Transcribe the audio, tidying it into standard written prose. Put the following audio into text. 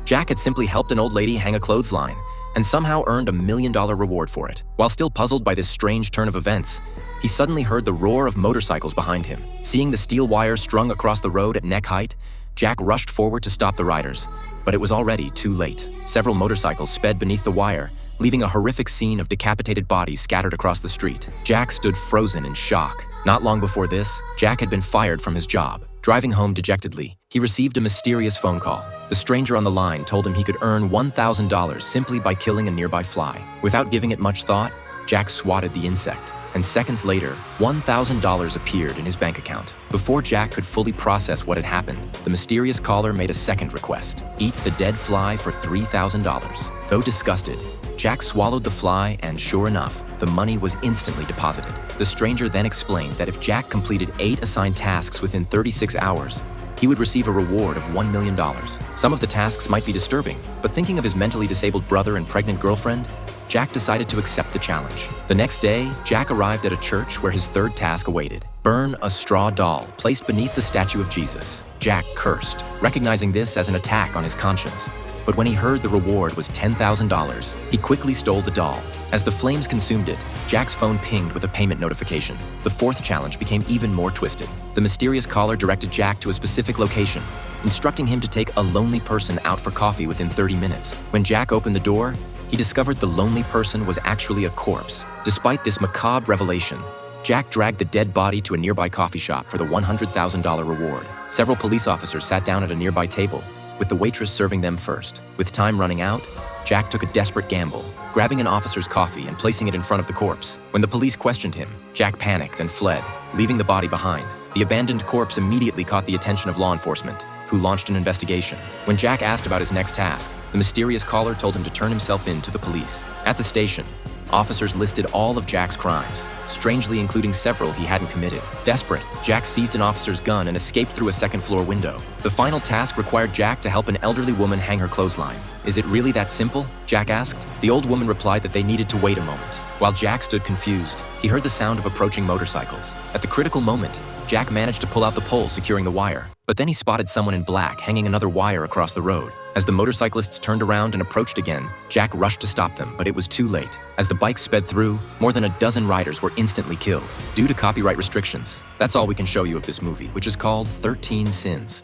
Jack had simply helped an old lady hang a clothesline and somehow earned $1 million reward for it. While still puzzled by this strange turn of events, he suddenly heard the roar of motorcycles behind him. Seeing the steel wire strung across the road at neck height, Jack rushed forward to stop the riders, but it was already too late. Several motorcycles sped beneath the wire, leaving a horrific scene of decapitated bodies scattered across the street. Jack stood frozen in shock. Not long before this, Jack had been fired from his job. Driving home dejectedly, he received a mysterious phone call. The stranger on the line told him he could earn $1,000 simply by killing a nearby fly. Without giving it much thought, Jack swatted the insect, and seconds later, $1,000 appeared in his bank account. Before Jack could fully process what had happened, the mysterious caller made a second request: eat the dead fly for $3,000. Though disgusted, Jack swallowed the fly, and sure enough, the money was instantly deposited. The stranger then explained that if Jack completed 8 assigned tasks within 36 hours, he would receive a reward of $1 million. Some of the tasks might be disturbing, but thinking of his mentally disabled brother and pregnant girlfriend, Jack decided to accept the challenge. The next day, Jack arrived at a church where his third task awaited: burn a straw doll placed beneath the statue of Jesus. Jack cursed, recognizing this as an attack on his conscience. But when he heard the reward was $10,000, he quickly stole the doll. As the flames consumed it, Jack's phone pinged with a payment notification. The fourth challenge became even more twisted. The mysterious caller directed Jack to a specific location, instructing him to take a lonely person out for coffee within 30 minutes. When Jack opened the door, he discovered the lonely person was actually a corpse. Despite this macabre revelation, Jack dragged the dead body to a nearby coffee shop for the $100,000 reward. Several police officers sat down at a nearby table, with the waitress serving them first. With time running out, Jack took a desperate gamble, grabbing an officer's coffee and placing it in front of the corpse. When the police questioned him, Jack panicked and fled, leaving the body behind. The abandoned corpse immediately caught the attention of law enforcement, who launched an investigation. When Jack asked about his next task, the mysterious caller told him to turn himself in to the police. At the station, officers listed all of Jack's crimes, strangely including several he hadn't committed. Desperate, Jack seized an officer's gun and escaped through a second-floor window. The final task required Jack to help an elderly woman hang her clothesline. "Is it really that simple?" Jack asked. The old woman replied that they needed to wait a moment. While Jack stood confused, he heard the sound of approaching motorcycles. At the critical moment, Jack managed to pull out the pole securing the wire, but then he spotted someone in black hanging another wire across the road. As the motorcyclists turned around and approached again, Jack rushed to stop them, but it was too late. As the bikes sped through, more than a dozen riders were instantly killed due to copyright restrictions. That's all we can show you of this movie, which is called 13 Sins.